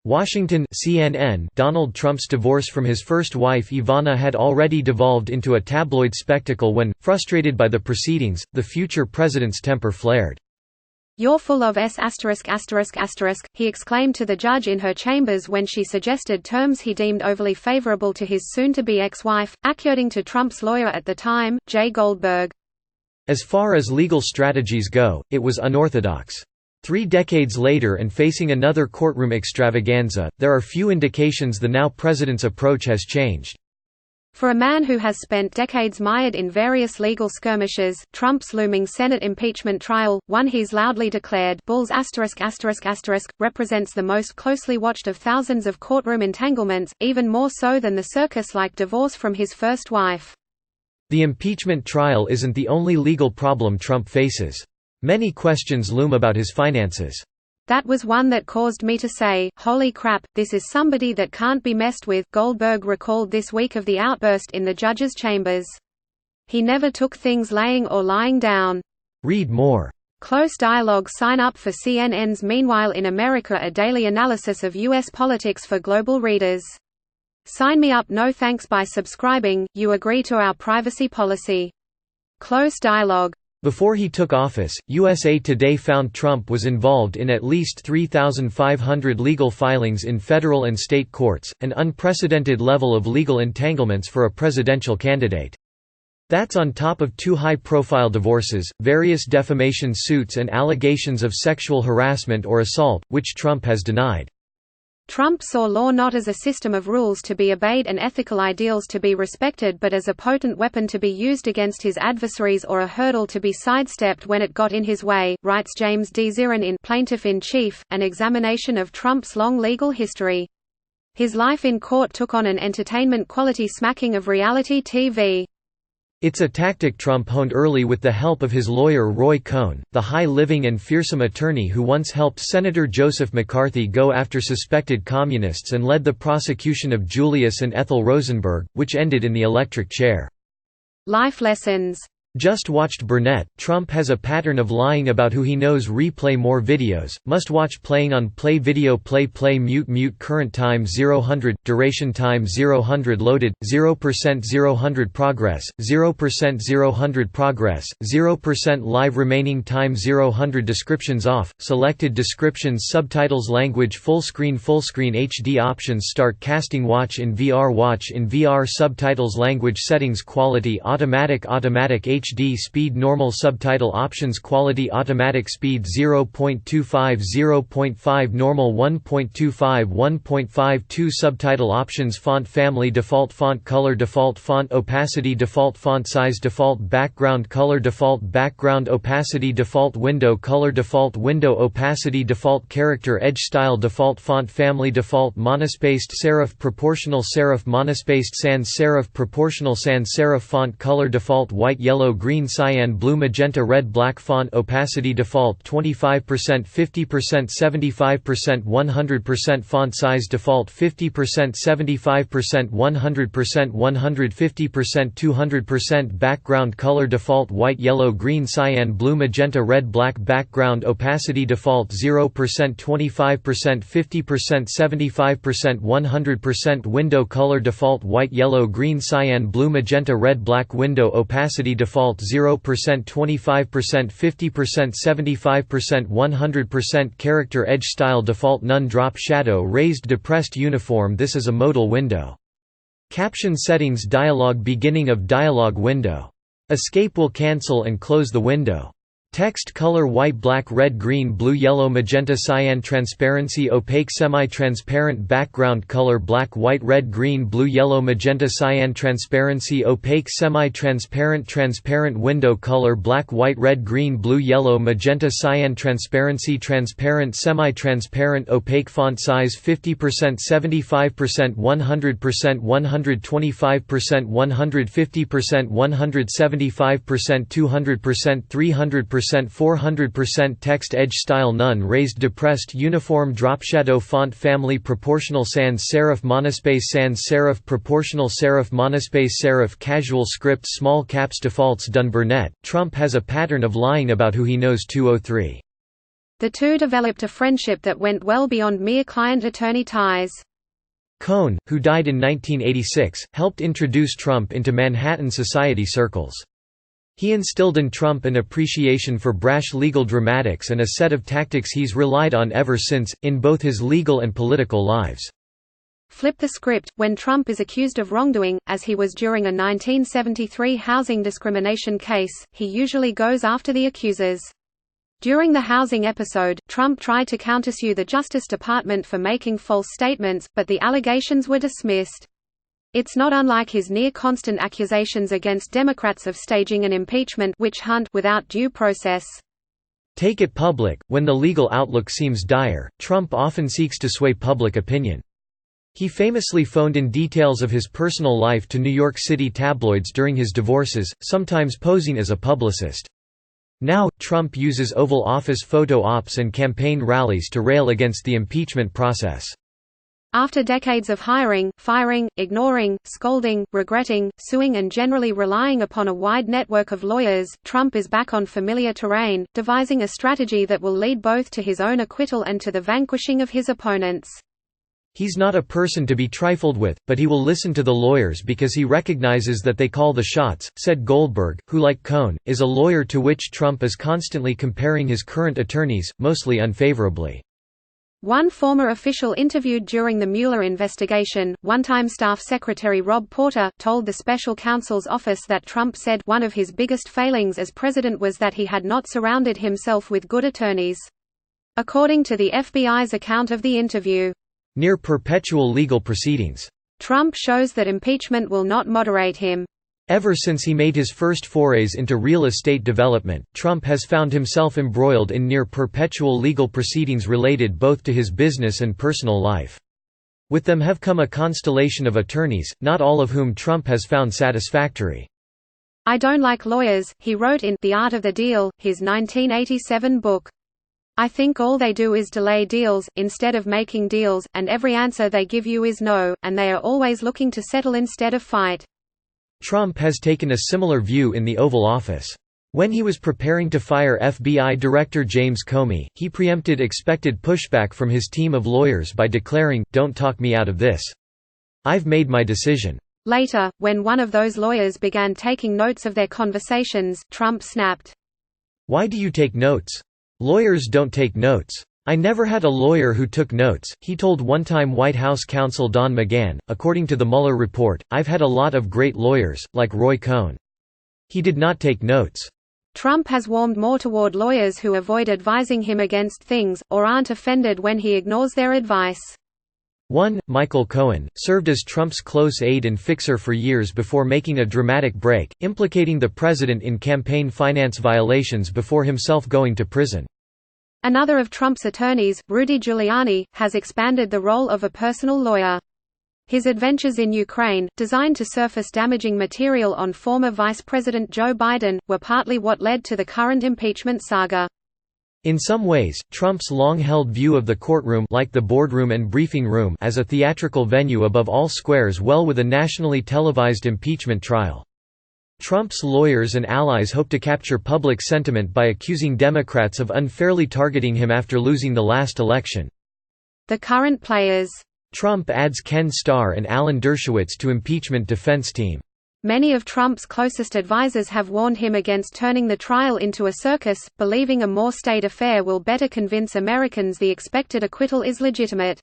Washington CNN Donald Trump's divorce from his first wife Ivana had already devolved into a tabloid spectacle when, frustrated by the proceedings, the future president's temper flared. "You're full of s******, he exclaimed to the judge in her chambers when she suggested terms he deemed overly favorable to his soon-to-be ex-wife, according to Trump's lawyer at the time, Jay Goldberg. As far as legal strategies go, it was unorthodox. 3 decades later and facing another courtroom extravaganza, there are few indications the now president's approach has changed. For a man who has spent decades mired in various legal skirmishes, Trump's looming Senate impeachment trial, one he's loudly declared Bulls*****, represents the most closely watched of thousands of courtroom entanglements, even more so than the circus-like divorce from his first wife. The impeachment trial isn't the only legal problem Trump faces. Many questions loom about his finances. "That was one that caused me to say, holy crap, this is somebody that can't be messed with," Goldberg recalled this week of the outburst in the judge's chambers. "He never took things laying or lying down." Read more. Close dialogue. Sign up for CNN's Meanwhile in America, a daily analysis of U.S. politics for global readers. Sign me up. No thanks. By subscribing, you agree to our privacy policy. Close dialogue. Before he took office, USA Today found Trump was involved in at least 3,500 legal filings in federal and state courts, an unprecedented level of legal entanglements for a presidential candidate. That's on top of 2 high-profile divorces, various defamation suits and allegations of sexual harassment or assault, which Trump has denied. Trump saw law not as a system of rules to be obeyed and ethical ideals to be respected, but as a potent weapon to be used against his adversaries or a hurdle to be sidestepped when it got in his way, writes James D. Zirin in Plaintiff in Chief, an examination of Trump's long legal history. His life in court took on an entertainment quality smacking of reality TV. It's a tactic Trump honed early with the help of his lawyer Roy Cohn, the high-living and fearsome attorney who once helped Senator Joseph McCarthy go after suspected communists and led the prosecution of Julius and Ethel Rosenberg, which ended in the electric chair. Life lessons. Just watched Burnett. Trump has a pattern of lying about who he knows. Replay more videos, must watch playing on play video play mute current time 0 duration time 0 loaded 0% 0 progress 0% 0 progress 0% live remaining time 0 descriptions off selected descriptions subtitles language full screen HD options start casting watch in VR subtitles language settings quality automatic HD speed normal subtitle options quality automatic speed 0.25 0.5 normal 1.25 1.52 subtitle options font family default font color default font opacity default font size default background color default background opacity default window color default window opacity default character edge style default font family default monospaced serif proportional serif monospaced sans serif proportional sans serif font color default white yellow green cyan blue magenta red black font opacity default 25% 50% 75% 100% font size default 50% 75% 100% 150% 200% background color default white yellow green cyan blue magenta red black background opacity default 0% 25% 50% 75% 100% window color default white yellow green cyan blue magenta red black window opacity default 0% 25% 50% 75% 100% character edge style default none drop shadow raised depressed uniform. This is a modal window. Caption settings dialog beginning of dialog window. Escape will cancel and close the window. Text color white black red green blue yellow magenta cyan transparency opaque semi-transparent background color black white red green blue yellow magenta cyan transparency opaque semi-transparent transparent window color black white red green blue yellow magenta cyan transparency transparent semi-transparent opaque font size 50% 75% 100% 125% 150% 175% 200% 300% 400% text edge style none raised depressed uniform drop shadow font family proportional sans serif proportional serif monospace serif casual script small caps defaults done Burnett. Trump has a pattern of lying about who he knows. 203 The two developed a friendship that went well beyond mere client-attorney ties. Cohn, who died in 1986, helped introduce Trump into Manhattan society circles. He instilled in Trump an appreciation for brash legal dramatics and a set of tactics he's relied on ever since, in both his legal and political lives. Flip the script: when Trump is accused of wrongdoing, as he was during a 1973 housing discrimination case, he usually goes after the accusers. During the housing episode, Trump tried to countersue the Justice Department for making false statements, but the allegations were dismissed. It's not unlike his near-constant accusations against Democrats of staging an impeachment witch hunt without due process. Take it public: when the legal outlook seems dire, Trump often seeks to sway public opinion. He famously phoned in details of his personal life to New York City tabloids during his divorces, sometimes posing as a publicist. Now, Trump uses Oval Office photo ops and campaign rallies to rail against the impeachment process. After decades of hiring, firing, ignoring, scolding, regretting, suing and generally relying upon a wide network of lawyers, Trump is back on familiar terrain, devising a strategy that will lead both to his own acquittal and to the vanquishing of his opponents. He's not a person to be trifled with, but he will listen to the lawyers because he recognizes that they call the shots, said Goldberg, who, like Cohn, is a lawyer to which Trump is constantly comparing his current attorneys, mostly unfavorably. One former official interviewed during the Mueller investigation, one-time staff secretary Rob Porter, told the special counsel's office that Trump said one of his biggest failings as president was that he had not surrounded himself with good attorneys. According to the FBI's account of the interview, near perpetual legal proceedings. Trump shows that impeachment will not moderate him. Ever since he made his first forays into real estate development, Trump has found himself embroiled in near perpetual legal proceedings related both to his business and personal life. With them have come a constellation of attorneys, not all of whom Trump has found satisfactory. "I don't like lawyers," he wrote in The Art of the Deal, his 1987 book. "I think all they do is delay deals, instead of making deals, and every answer they give you is no, and they are always looking to settle instead of fight." Trump has taken a similar view in the Oval Office. When he was preparing to fire FBI Director James Comey, he preempted expected pushback from his team of lawyers by declaring, "Don't talk me out of this. I've made my decision." Later, when one of those lawyers began taking notes of their conversations, Trump snapped, "Why do you take notes? Lawyers don't take notes. I never had a lawyer who took notes," he told one-time White House counsel Don McGahn. According to the Mueller report, "I've had a lot of great lawyers, like Roy Cohn. He did not take notes." Trump has warmed more toward lawyers who avoid advising him against things, or aren't offended when he ignores their advice. One, Michael Cohen, served as Trump's close aide and fixer for years before making a dramatic break, implicating the president in campaign finance violations before himself going to prison. Another of Trump's attorneys, Rudy Giuliani, has expanded the role of a personal lawyer. His adventures in Ukraine, designed to surface damaging material on former Vice President Joe Biden, were partly what led to the current impeachment saga. In some ways, Trump's long-held view of the courtroom, like the boardroom and briefing room, as a theatrical venue above all squares well with a nationally televised impeachment trial. Trump's lawyers and allies hope to capture public sentiment by accusing Democrats of unfairly targeting him after losing the last election. The current players. Trump adds Ken Starr and Alan Dershowitz to impeachment defense team. Many of Trump's closest advisers have warned him against turning the trial into a circus, believing a more state affair will better convince Americans the expected acquittal is legitimate.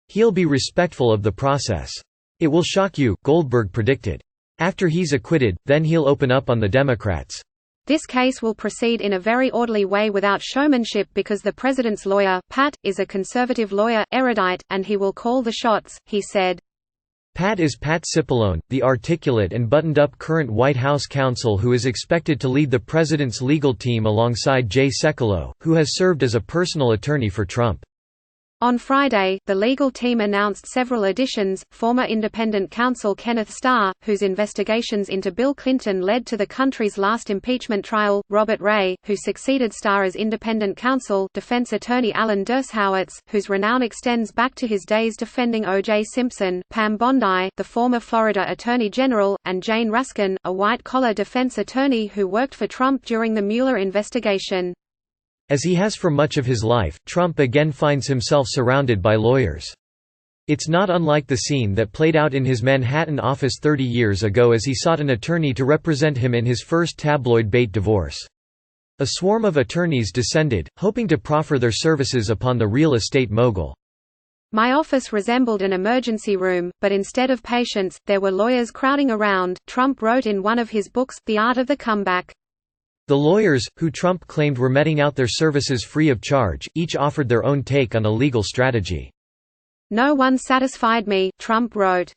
He'll be respectful of the process. It will shock you, Goldberg predicted. After he's acquitted, then he'll open up on the Democrats. This case will proceed in a very orderly way without showmanship because the president's lawyer, Pat, is a conservative lawyer, erudite, and he will call the shots, he said. Pat is Pat Cipollone, the articulate and buttoned-up current White House counsel who is expected to lead the president's legal team alongside Jay Sekulow, who has served as a personal attorney for Trump. On Friday, the legal team announced several additions: former independent counsel Kenneth Starr, whose investigations into Bill Clinton led to the country's last impeachment trial, Robert Ray, who succeeded Starr as independent counsel, defense attorney Alan Dershowitz, whose renown extends back to his days defending O.J. Simpson, Pam Bondi, the former Florida Attorney General, and Jane Raskin, a white-collar defense attorney who worked for Trump during the Mueller investigation. As he has for much of his life, Trump again finds himself surrounded by lawyers. It's not unlike the scene that played out in his Manhattan office 30 years ago as he sought an attorney to represent him in his first tabloid bait divorce. A swarm of attorneys descended, hoping to proffer their services upon the real estate mogul. My office resembled an emergency room, but instead of patients, there were lawyers crowding around, Trump wrote in one of his books, The Art of the Comeback. The lawyers, who Trump claimed were meting out their services free of charge, each offered their own take on a legal strategy. No one satisfied me, Trump wrote.